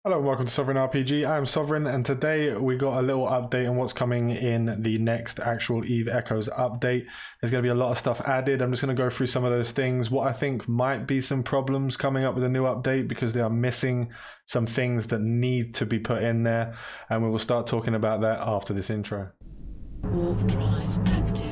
Hello and welcome to Sovereign RPG. I'm Sovereign, and today we got a little update on what's coming in the next actual Eve Echoes update. There's going to be a lot of stuff added. I'm just going to go through some of those things, what I think might be some problems coming up with a new update because they are missing some things that need to be put in there, and we will start talking about that after this intro. Warp drive active.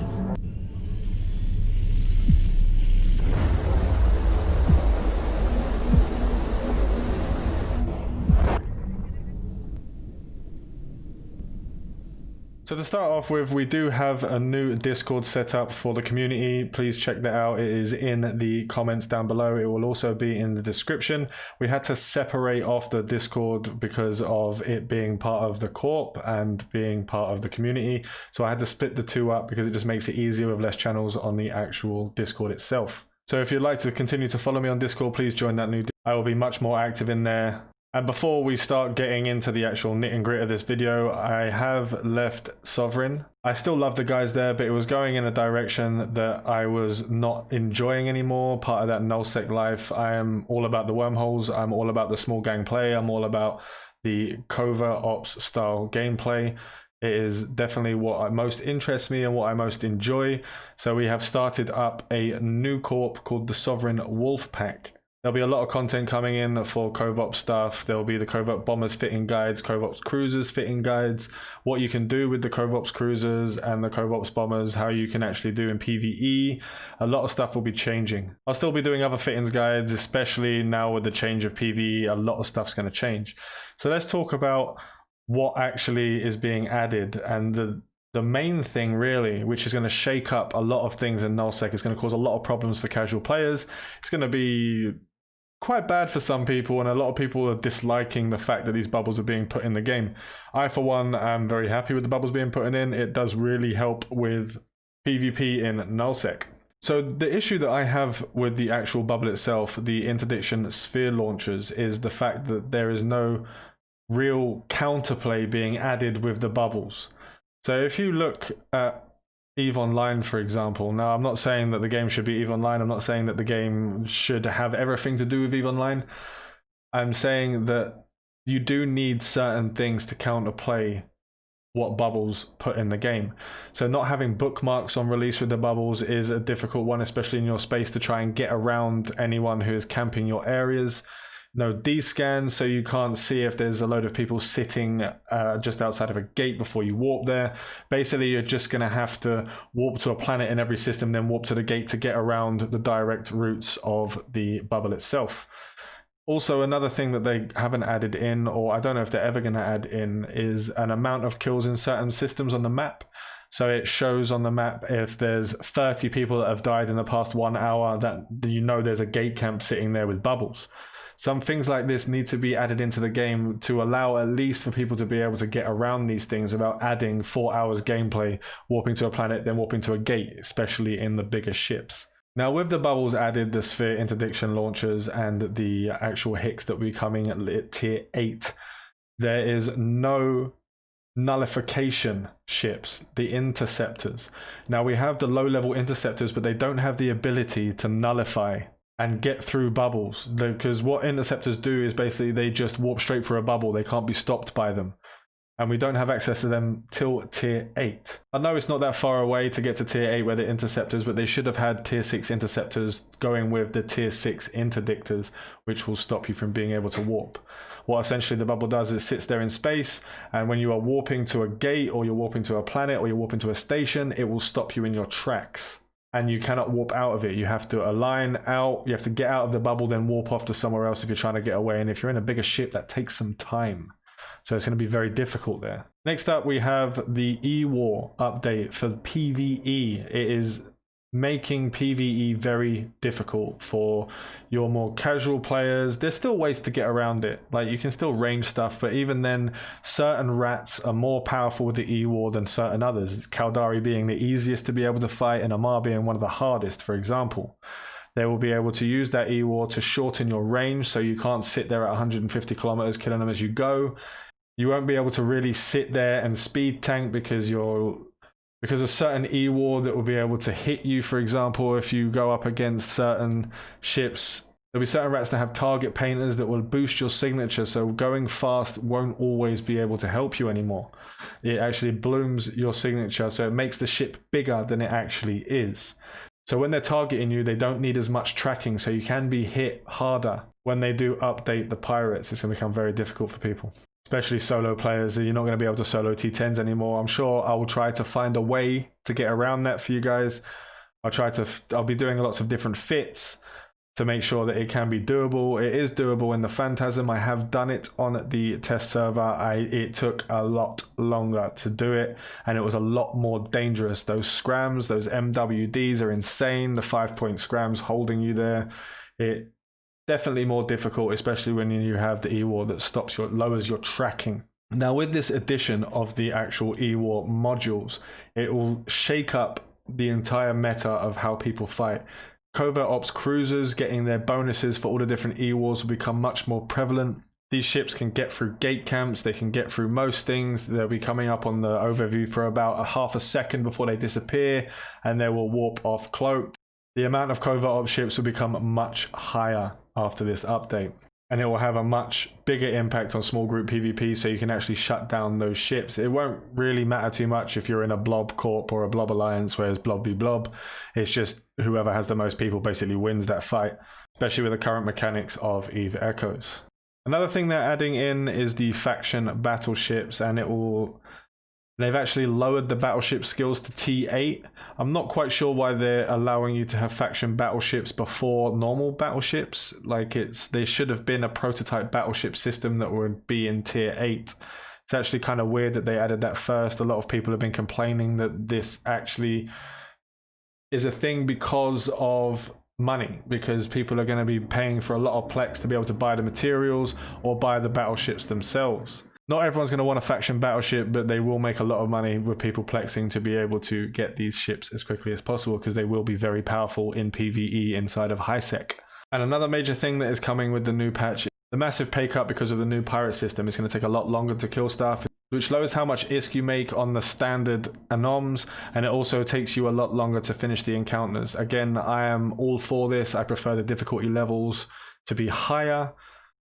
So to start off with, we do have a new Discord set up for the community. Please check that out. It is in the comments down below. It will also be in the description. We had to separate off the Discord because of it being part of the corp and being part of the community. So I had to split the two up because it just makes it easier with less channels on the actual Discord itself. So if you'd like to continue to follow me on Discord, please join that new Discord. I will be much more active in there. And before we start getting into the actual nit and grit of this video, I have left Sovereign. I still love the guys there, but it was going in a direction that I was not enjoying anymore, part of that nullsec life. I am all about the wormholes, I'm all about the small gang play, I'm all about the covert ops style gameplay. It is definitely what most interests me and what I most enjoy. So we have started up a new corp called the Sovereign Wolf Pack. There'll be a lot of content coming in for Covop stuff. There'll be the Covop Bombers fitting guides, Covops Cruisers fitting guides, what you can do with the Covops Cruisers and the Covops Bombers, how you can actually do in PvE. A lot of stuff will be changing. I'll still be doing other fittings guides, especially now with the change of PvE, a lot of stuff's going to change. So let's talk about what actually is being added, and the main thing really, which is going to shake up a lot of things in nullsec, is going to cause a lot of problems for casual players. It's going to be quite bad for some people, and a lot of people are disliking the fact that these bubbles are being put in the game. I, for one, am very happy with the bubbles being put in. It does really help with PvP in nullsec. So the issue that I have with the actual bubble itself, the interdiction sphere launchers, is the fact that there is no real counterplay being added with the bubbles. So if you look at EVE Online, for example, now I'm not saying that the game should be EVE Online, I'm not saying that the game should have everything to do with EVE Online. I'm saying that you do need certain things to counterplay what bubbles put in the game. So not having bookmarks on release with the bubbles is a difficult one, especially in your space, to try and get around anyone who is camping your areas. No D-scans, so you can't see if there's a load of people sitting just outside of a gate before you warp there. Basically, you're just going to have to warp to a planet in every system, then warp to the gate to get around the direct routes of the bubble itself. Also, another thing that they haven't added in, or I don't know if they're ever going to add in, is an amount of kills in certain systems on the map. So it shows on the map if there's 30 people that have died in the past 1 hour, that you know there's a gate camp sitting there with bubbles. Some things like this need to be added into the game to allow at least for people to be able to get around these things without adding 4 hours gameplay, warping to a planet, then warping to a gate, especially in the bigger ships. Now with the bubbles added, the sphere interdiction launchers and the actual hicks that will be coming at tier 8, there is no nullification ships, the interceptors. Now we have the low level interceptors, but they don't have the ability to nullify and get through bubbles, because what interceptors do is basically they just warp straight for a bubble. They can't be stopped by them, and we don't have access to them till tier 8. I know it's not that far away to get to tier 8 where the interceptors, but they should have had tier 6 interceptors going with the tier 6 interdictors, which will stop you from being able to warp. What essentially the bubble does is sits there in space, and when you are warping to a gate, or you're warping to a planet, or you're warping to a station, it will stop you in your tracks. And you cannot warp out of it. You have to align out, you have to get out of the bubble, then warp off to somewhere else if you're trying to get away. And if you're in a bigger ship, that takes some time. So it's going to be very difficult there. Next up, we have the E-War update for PvE. It is making PvE very difficult for your more casual players. There's still ways to get around it. Like, you can still range stuff, but even then, certain rats are more powerful with the E-War than certain others. Caldari being the easiest to be able to fight, and Amar being one of the hardest, for example. They will be able to use that E-War to shorten your range, so you can't sit there at 150 kilometers killing them as you go. You won't be able to really sit there and speed tank because of certain E-War that will be able to hit you. For example, if you go up against certain ships There'll be certain rats that have target painters that will boost your signature, so going fast won't always be able to help you anymore. It actually blooms your signature, so it makes the ship bigger than it actually is. So when they're targeting you, they don't need as much tracking, so you can be hit harder. When they do update the pirates, it's going to become very difficult for people, especially solo players. You're not going to be able to solo T10s anymore. I'm sure I will try to find a way to get around that for you guys. I'll be doing lots of different fits to make sure that it can be doable. It is doable in the Phantasm. I have done it on the test server. It took a lot longer to do it, and it was a lot more dangerous. Those scrams, those MWDs are insane. The 5-point scrams holding you there. It definitely more difficult, especially when you have the E-War that lowers your tracking. Now with this addition of the actual E-War modules, it will shake up the entire meta of how people fight. Covert Ops cruisers getting their bonuses for all the different E-Wars will become much more prevalent. These ships can get through gate camps, they can get through most things. They'll be coming up on the overview for about a half a second before they disappear, and they will warp off cloaked. The amount of Covert Ops ships will become much higher after this update, and it will have a much bigger impact on small group PvP, so you can actually shut down those ships. It won't really matter too much if you're in a blob corp or a blob alliance where it's blob v blob. It's just whoever has the most people basically wins that fight, especially with the current mechanics of Eve Echoes. Another thing they're adding in is the faction battleships, and they've actually lowered the battleship skills to T8. I'm not quite sure why they're allowing you to have faction battleships before normal battleships. They should have been a prototype battleship system that would be in tier 8. It's actually kind of weird that they added that first. A lot of people have been complaining that this actually is a thing because of money, because people are going to be paying for a lot of plex to be able to buy the materials or buy the battleships themselves. Not everyone's going to want a faction battleship, but they will make a lot of money with people plexing to be able to get these ships as quickly as possible, because they will be very powerful in PvE inside of HiSec. And another major thing that is coming with the new patch, the massive pay cut because of the new pirate system. It's going to take a lot longer to kill stuff, which lowers how much ISK you make on the standard anoms, and it also takes you a lot longer to finish the encounters. Again, I am all for this. I prefer the difficulty levels to be higher,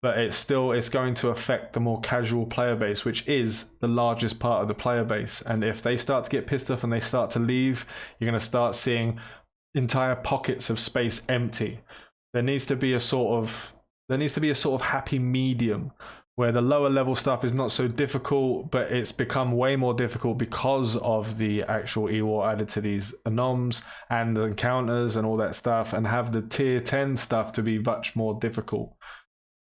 but it's going to affect the more casual player base, which is the largest part of the player base. And if they start to get pissed off and they start to leave, you're going to start seeing entire pockets of space empty. There needs to be a sort of happy medium where the lower level stuff is not so difficult, but it's become way more difficult because of the actual E-War added to these anoms and the encounters and all that stuff, and have the tier 10 stuff to be much more difficult,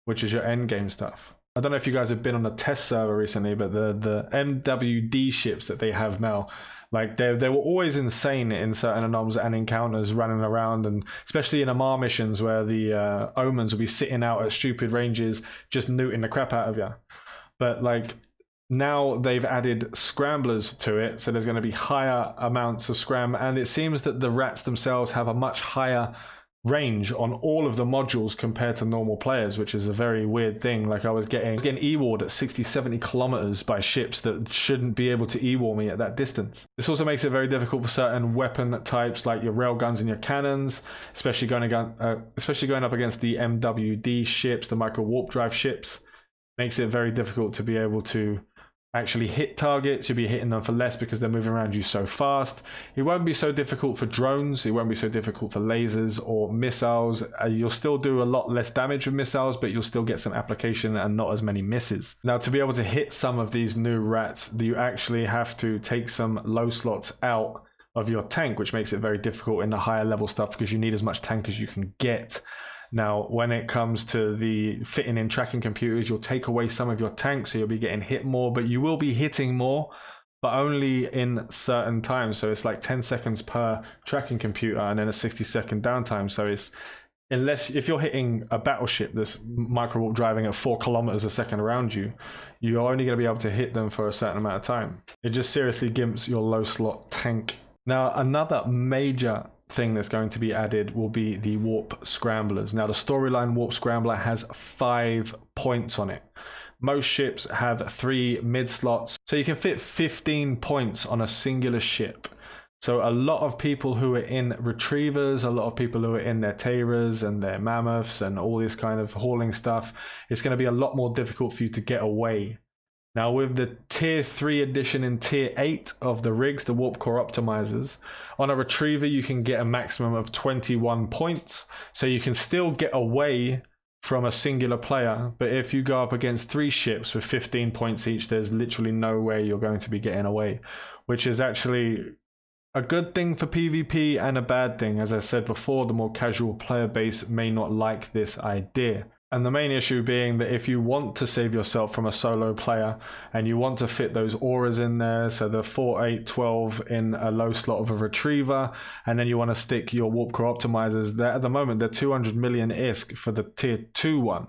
which is your end game stuff. I don't know if you guys have been on a test server recently, but the MWD ships that they have now, they were always insane in certain anoms and encounters running around, and especially in Amar missions where the Omens will be sitting out at stupid ranges just newting the crap out of you. But now they've added scramblers to it, so there's going to be higher amounts of scram, and it seems that the rats themselves have a much higher range on all of the modules compared to normal players, which is a very weird thing. I was getting E-Warred at 60-70 kilometers by ships that shouldn't be able to E-War me at that distance. This also makes it very difficult for certain weapon types like your railguns and your cannons, especially going up against the MWD ships, the micro warp drive ships. Makes it very difficult to be able to actually hit targets. You'll be hitting them for less because they're moving around you so fast. It won't be so difficult for drones. It won't be so difficult for lasers or missiles. You'll still do a lot less damage with missiles, but you'll still get some application and not as many misses. Now, to be able to hit some of these new rats, you actually have to take some low slots out of your tank, which makes it very difficult in the higher level stuff because you need as much tank as you can get. Now, when it comes to the fitting in tracking computers, you'll take away some of your tanks, so you'll be getting hit more, but you will be hitting more, but only in certain times. So it's 10 seconds per tracking computer and then a 60-second downtime. So if you're hitting a battleship that's micro warp driving at 4 kilometers a second around you, you're only going to be able to hit them for a certain amount of time. It just seriously gimps your low slot tank. Now, another major thing that's going to be added will be the warp scramblers. Now, the storyline warp scrambler has 5 points on it. Most ships have 3 mid slots, so you can fit 15 points on a singular ship. So a lot of people who are in retrievers, a lot of people who are in their Terras and their mammoths and all this kind of hauling stuff, it's going to be a lot more difficult for you to get away. Now with the tier 3 edition and tier 8 of the rigs, the warp core optimizers, on a retriever you can get a maximum of 21 points. So you can still get away from a singular player, but if you go up against 3 ships with 15 points each, there's literally no way you're going to be getting away, which is actually a good thing for PvP and a bad thing. As I said before, the more casual player base may not like this idea. And the main issue being that if you want to save yourself from a solo player and you want to fit those auras in there, so the 4, 8, 12 in a low slot of a retriever, and then you want to stick your warp core optimizers, that at the moment they're 200 million ISK for the tier 2 one.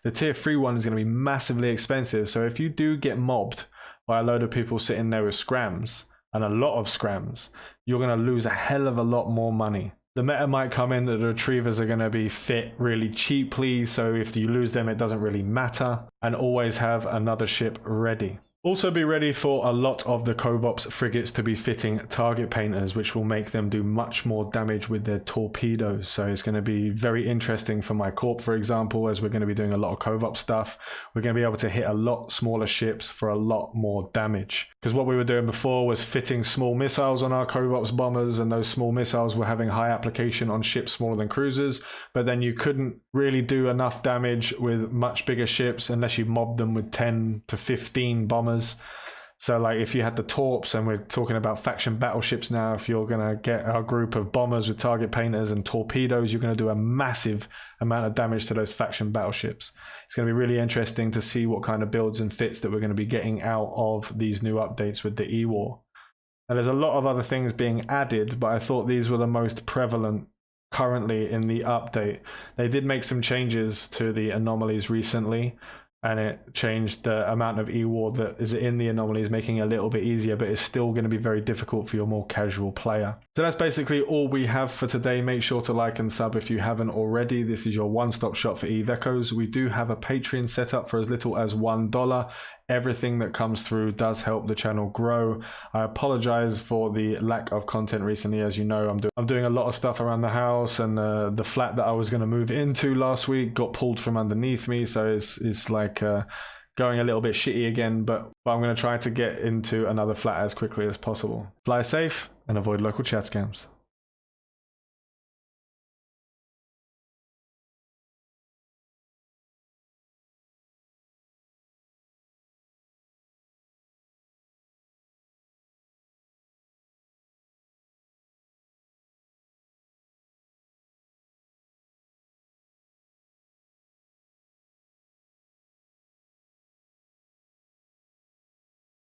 The tier 3 one is going to be massively expensive. So if you do get mobbed by a load of people sitting there with scrams, and a lot of scrams, you're going to lose a hell of a lot more money. The meta might come in that the retrievers are going to be fit really cheaply, so if you lose them it doesn't really matter, and always have another ship ready. Also be ready for a lot of the Covops frigates to be fitting target painters, which will make them do much more damage with their torpedoes. So it's going to be very interesting for my corp, for example, as we're going to be doing a lot of Covop stuff. We're going to be able to hit a lot smaller ships for a lot more damage. Because what we were doing before was fitting small missiles on our Covops bombers, and those small missiles were having high application on ships smaller than cruisers, but then you couldn't really do enough damage with much bigger ships unless you mobbed them with 10 to 15 bombers. So like if you had the torps, and we're talking about faction battleships now, if you're going to get a group of bombers with target painters and torpedoes, you're going to do a massive amount of damage to those faction battleships. It's going to be really interesting to see what kind of builds and fits that we're going to be getting out of these new updates with the E-War. And there's a lot of other things being added, but I thought these were the most prevalent currently in the update. They did make some changes to the anomalies recently, and it changed the amount of E-War that is in the anomalies, making it a little bit easier, but it's still going to be very difficult for your more casual player. So that's basically all we have for today. Make sure to like and sub if you haven't already. This is your one-stop shop for Eve Echoes. We do have a Patreon set up for as little as $1. Everything that comes through does help the channel grow. I apologize for the lack of content recently. As you know, I'm doing a lot of stuff around the house, and the flat that I was going to move into last week got pulled from underneath me, so it's like going a little bit shitty again, but I'm going to try to get into another flat as quickly as possible. Fly safe and avoid local chat scams.